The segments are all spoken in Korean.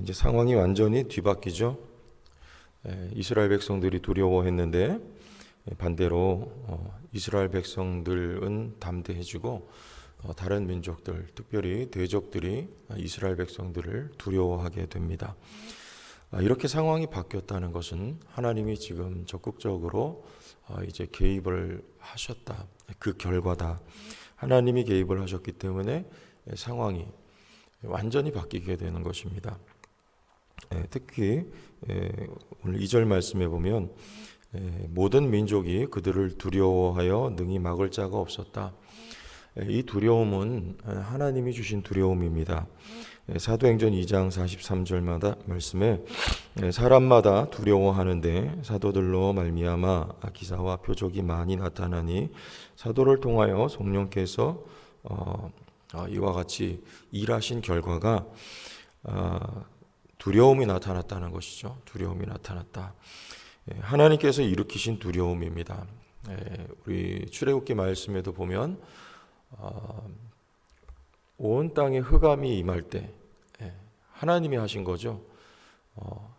이제 상황이 완전히 뒤바뀌죠. 이스라엘 백성들이 두려워했는데 반대로 이스라엘 백성들은 담대해지고 다른 민족들, 특별히 대적들이 이스라엘 백성들을 두려워하게 됩니다. 이렇게 상황이 바뀌었다는 것은 하나님이 지금 적극적으로 이제 개입을 하셨다. 그 결과다. 하나님이 개입을 하셨기 때문에 상황이 완전히 바뀌게 되는 것입니다. 특히 오늘 2절 말씀에 보면 모든 민족이 그들을 두려워하여 능히 막을 자가 없었다. 이 두려움은 하나님이 주신 두려움입니다. 사도행전 2장 43절마다 말씀에 사람마다 두려워하는데 사도들로 말미암아 기사와 표적이 많이 나타나니 사도를 통하여 성령께서 이와 같이 일하신 결과가 두려움이 나타났다는 것이죠. 두려움이 나타났다. 하나님께서 일으키신 두려움입니다. 우리 출애굽기 말씀에도 보면 온 땅에 흑암이 임할 때 하나님이 하신 거죠.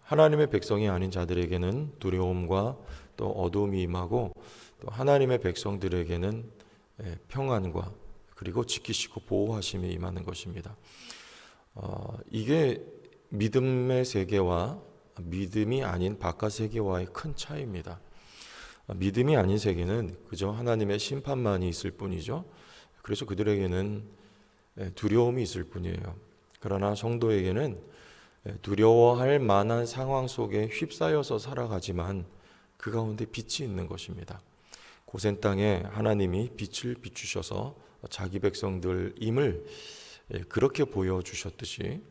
하나님의 백성이 아닌 자들에게는 두려움과 또 어두움이 임하고 또 하나님의 백성들에게는 평안과 그리고 지키시고 보호하심이 임하는 것입니다. 이게 믿음의 세계와 믿음이 아닌 바깥 세계와의 큰 차이입니다. 믿음이 아닌 세계는 그저 하나님의 심판만이 있을 뿐이죠. 그래서 그들에게는 두려움이 있을 뿐이에요. 그러나 성도에게는 두려워할 만한 상황 속에 휩싸여서 살아가지만 그 가운데 빛이 있는 것입니다. 고센 땅에 하나님이 빛을 비추셔서 자기 백성들임을 그렇게 보여주셨듯이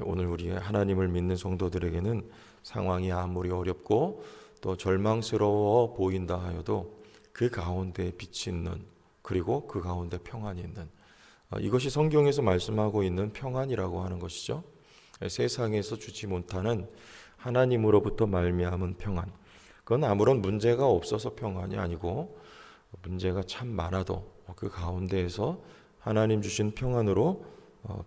오늘 우리 하나님을 믿는 성도들에게는 상황이 아무리 어렵고 또 절망스러워 보인다 하여도 그 가운데 빛이 있는 그리고 그 가운데 평안이 있는 이것이 성경에서 말씀하고 있는 평안이라고 하는 것이죠. 세상에서 주지 못하는 하나님으로부터 말미암은 평안. 그건 아무런 문제가 없어서 평안이 아니고 문제가 참 많아도 그 가운데에서 하나님 주신 평안으로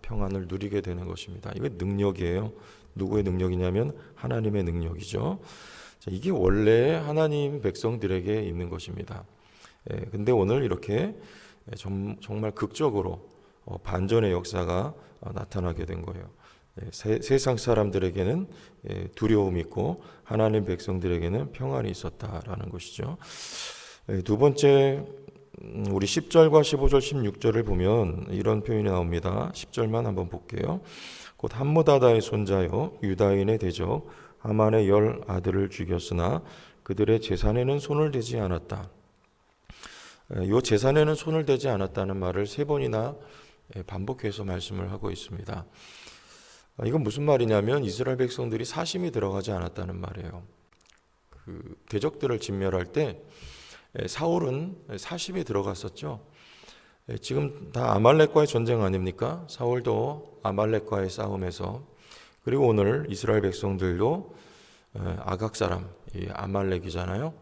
평안을 누리게 되는 것입니다. 이게 능력이에요. 누구의 능력이냐면 하나님의 능력이죠. 이게 원래 하나님 백성들에게 있는 것입니다. 근데 오늘 이렇게 정말 극적으로 반전의 역사가 나타나게 된 거예요. 세상 사람들에게는 두려움이 있고 하나님 백성들에게는 평안이 있었다라는 것이죠. 두 번째 우리 10절과 15절 16절을 보면 이런 표현이 나옵니다. 10절만 한번 볼게요. 곧 함므다다의 손자여 유다인의 대적 하만의 10 아들을 죽였으나 그들의 재산에는 손을 대지 않았다. 이 재산에는 손을 대지 않았다는 말을 3번이나 반복해서 말씀을 하고 있습니다. 이건 무슨 말이냐면 이스라엘 백성들이 사심이 들어가지 않았다는 말이에요. 그 대적들을 진멸할 때 사울은 사심이 들어갔었죠. 지금 다 아말렉과의 전쟁 아닙니까? 사울도 아말렉과의 싸움에서 그리고 오늘 이스라엘 백성들도 아각 사람, 이 아말렉이잖아요.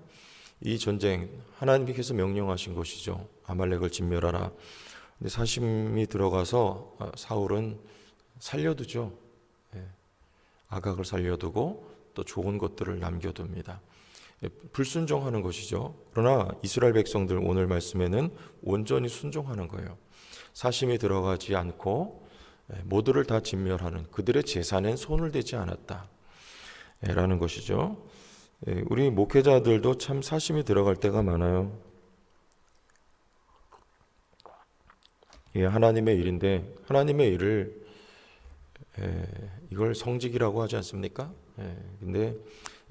이 전쟁 하나님께서 명령하신 것이죠. 아말렉을 진멸하라. 근데 사심이 들어가서 사울은 살려두죠. 아각을 살려두고 또 좋은 것들을 남겨둡니다. 불순종하는 것이죠. 그러나 이스라엘 백성들 오늘 말씀에는 온전히 순종하는 거예요. 사심이 들어가지 않고 모두를 다 진멸하는 그들의 재산엔 손을 대지 않았다 라는 것이죠. 우리 목회자들도 참 사심이 들어갈 때가 많아요. 하나님의 일인데 하나님의 일을 이걸 성직이라고 하지 않습니까? 근데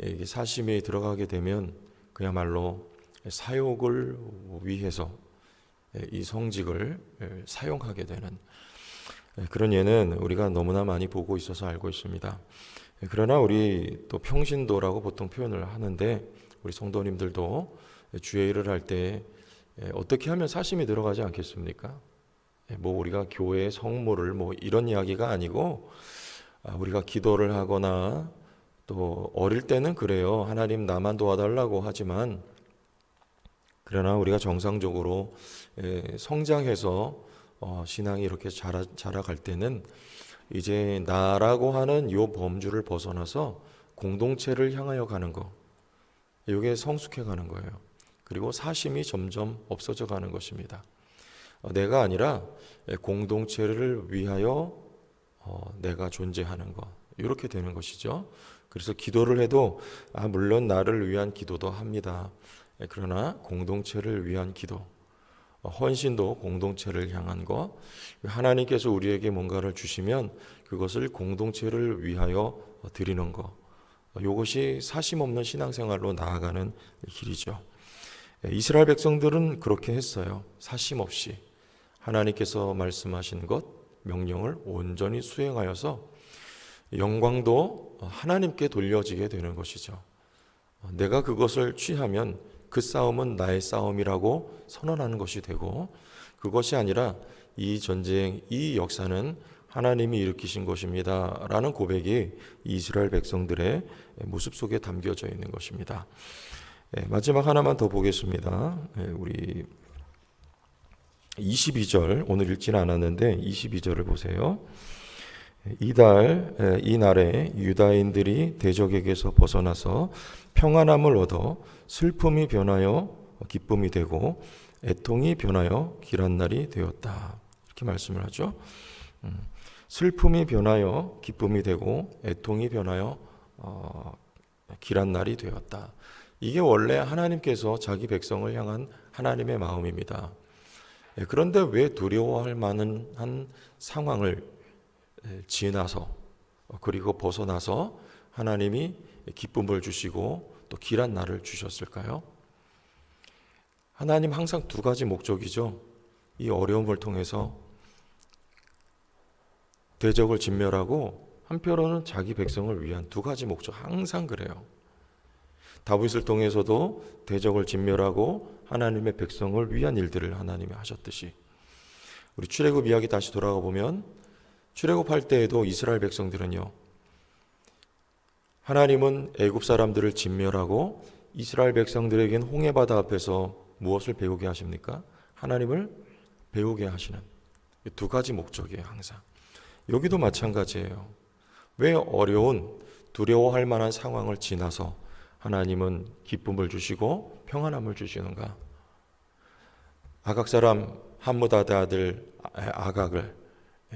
이게 사심이 들어가게 되면 그야말로 사욕을 위해서 이 성직을 사용하게 되는 그런 예는 우리가 너무나 많이 보고 있어서 알고 있습니다. 그러나 우리 또 평신도라고 보통 표현을 하는데 우리 성도님들도 주의 일을 할 때 어떻게 하면 사심이 들어가지 않겠습니까? 뭐 우리가 교회의 성모를 뭐 이런 이야기가 아니고 우리가 기도를 하거나 또 어릴 때는 그래요. 하나님 나만 도와달라고 하지만 그러나 우리가 정상적으로 성장해서 신앙이 이렇게 자라갈 때는 이제 나라고 하는 요 범주를 벗어나서 공동체를 향하여 가는 거, 이게 성숙해 가는 거예요. 그리고 사심이 점점 없어져 가는 것입니다. 내가 아니라 공동체를 위하여 내가 존재하는 것, 이렇게 되는 것이죠. 그래서 기도를 해도 물론 나를 위한 기도도 합니다. 그러나 공동체를 위한 기도, 헌신도 공동체를 향한 것, 하나님께서 우리에게 뭔가를 주시면 그것을 공동체를 위하여 드리는 것, 이것이 사심 없는 신앙생활로 나아가는 길이죠. 이스라엘 백성들은 그렇게 했어요. 사심 없이 하나님께서 말씀하신 것, 명령을 온전히 수행하여서 영광도 하나님께 돌려지게 되는 것이죠. 내가 그것을 취하면 그 싸움은 나의 싸움이라고 선언하는 것이 되고, 그것이 아니라 이 전쟁, 이 역사는 하나님이 일으키신 것입니다 라는 고백이 이스라엘 백성들의 모습 속에 담겨져 있는 것입니다. 마지막 하나만 더 보겠습니다. 우리 22절, 오늘 읽지는 않았는데 22절을 보세요. 이날에 유다인들이 대적에게서 벗어나서 평안함을 얻어 슬픔이 변하여 기쁨이 되고 애통이 변하여 길한 날이 되었다. 이렇게 말씀을 하죠. 슬픔이 변하여 기쁨이 되고 애통이 변하여 길한 날이 되었다. 이게 원래 하나님께서 자기 백성을 향한 하나님의 마음입니다. 그런데 왜 두려워할 만한 한 상황을 지나서 그리고 벗어나서 하나님이 기쁨을 주시고 또 길한 날을 주셨을까요? 하나님 항상 두 가지 목적이죠. 이 어려움을 통해서 대적을 진멸하고 한편으로는 자기 백성을 위한 두 가지 목적, 항상 그래요. 다윗을 통해서도 대적을 진멸하고 하나님의 백성을 위한 일들을 하나님이 하셨듯이, 우리 출애굽 이야기 다시 돌아가 보면 출애굽할 때에도 이스라엘 백성들은요, 하나님은 애굽 사람들을 진멸하고 이스라엘 백성들에겐 홍해바다 앞에서 무엇을 배우게 하십니까? 하나님을 배우게 하시는 두 가지 목적이에요. 항상. 여기도 마찬가지예요. 왜 어려운 두려워할 만한 상황을 지나서 하나님은 기쁨을 주시고 평안함을 주시는가? 아각 사람 함므다드 아들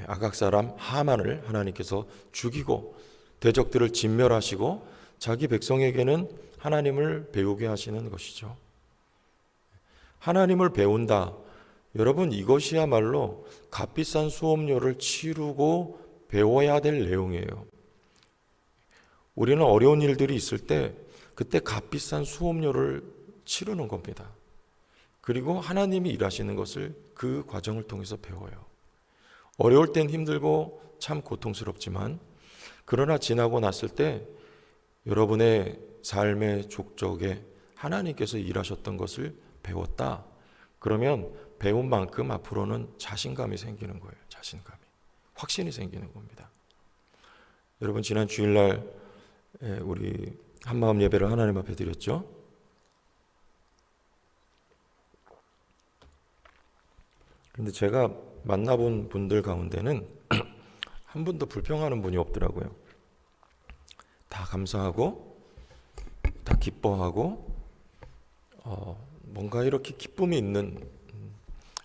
아각 사람 하만을 하나님께서 죽이고 대적들을 진멸하시고 자기 백성에게는 하나님을 배우게 하시는 것이죠. 하나님을 배운다. 여러분, 이것이야말로 값비싼 수업료를 치르고 배워야 될 내용이에요. 우리는 어려운 일들이 있을 때 그때 값비싼 수업료를 치르는 겁니다. 그리고 하나님이 일하시는 것을 그 과정을 통해서 배워요. 어려울 땐 힘들고 참 고통스럽지만, 그러나 지나고 났을 때 여러분의 삶의 족적에 하나님께서 일하셨던 것을 배웠다. 그러면 배운 만큼 앞으로는 자신감이 생기는 거예요. 자신감이. 확신이 생기는 겁니다. 여러분, 지난 주일날 우리 한마음 예배를 하나님 앞에 드렸죠. 그런데 제가 만나본 분들 가운데는 한 분도 불평하는 분이 없더라고요. 다 감사하고 다 기뻐하고 뭔가 이렇게 기쁨이 있는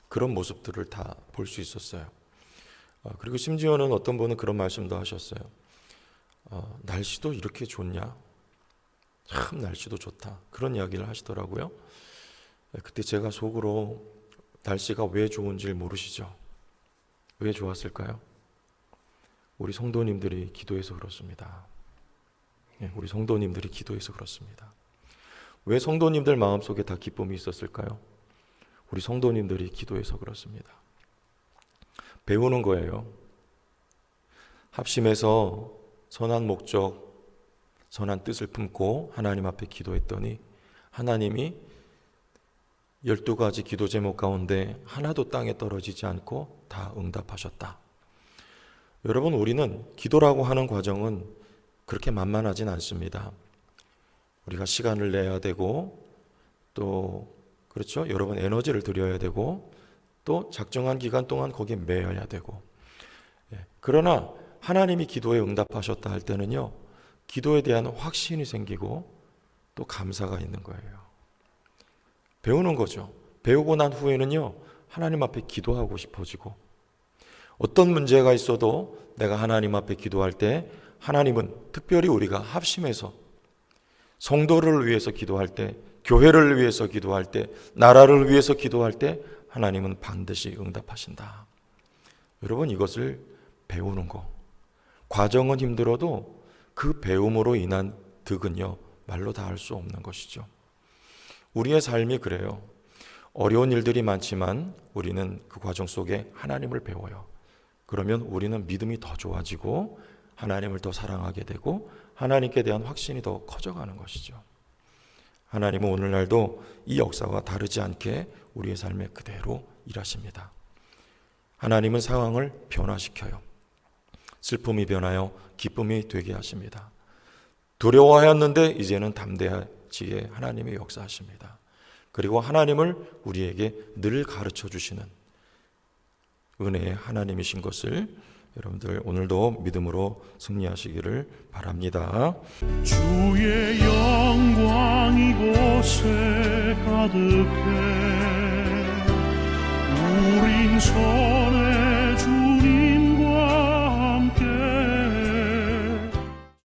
그런 모습들을 다 볼 수 있었어요. 그리고 심지어는 어떤 분은 그런 말씀도 하셨어요. 날씨도 이렇게 좋냐? 참 날씨도 좋다. 그런 이야기를 하시더라고요. 그때 제가 속으로 날씨가 왜 좋은지 모르시죠? 왜 좋았을까요? 우리 성도님들이 기도해서 그렇습니다. 우리 성도님들이 기도해서 그렇습니다. 왜 성도님들 마음속에 다 기쁨이 있었을까요? 우리 성도님들이 기도해서 그렇습니다. 배우는 거예요. 합심해서 선한 목적, 선한 뜻을 품고 하나님 앞에 기도했더니 하나님이 12가지 기도 제목 가운데 하나도 땅에 떨어지지 않고 다 응답하셨다. 여러분, 우리는 기도라고 하는 과정은 그렇게 만만하진 않습니다. 우리가 시간을 내야 되고, 또 그렇죠, 여러분 에너지를 들여야 되고, 또 작정한 기간 동안 거기에 매여야 되고. 그러나 하나님이 기도에 응답하셨다 할 때는요, 기도에 대한 확신이 생기고 또 감사가 있는 거예요. 배우는 거죠. 배우고 난 후에는요, 하나님 앞에 기도하고 싶어지고, 어떤 문제가 있어도 내가 하나님 앞에 기도할 때 하나님은 특별히 우리가 합심해서 성도를 위해서 기도할 때, 교회를 위해서 기도할 때, 나라를 위해서 기도할 때 하나님은 반드시 응답하신다. 여러분, 이것을 배우는 거, 과정은 힘들어도 그 배움으로 인한 득은요, 말로 다 할 수 없는 것이죠. 우리의 삶이 그래요. 어려운 일들이 많지만 우리는 그 과정 속에 하나님을 배워요. 그러면 우리는 믿음이 더 좋아지고 하나님을 더 사랑하게 되고 하나님께 대한 확신이 더 커져가는 것이죠. 하나님은 오늘날도 이 역사와 다르지 않게 우리의 삶에 그대로 일하십니다. 하나님은 상황을 변화시켜요. 슬픔이 변하여 기쁨이 되게 하십니다. 두려워하였는데 이제는 담대해지게 하나님이 역사하십니다. 그리고 하나님을 우리에게 늘 가르쳐 주시는 은혜의 하나님이신 것을 여러분들 오늘도 믿음으로 승리하시기를 바랍니다. 주의 영광 이곳에 가득해 우린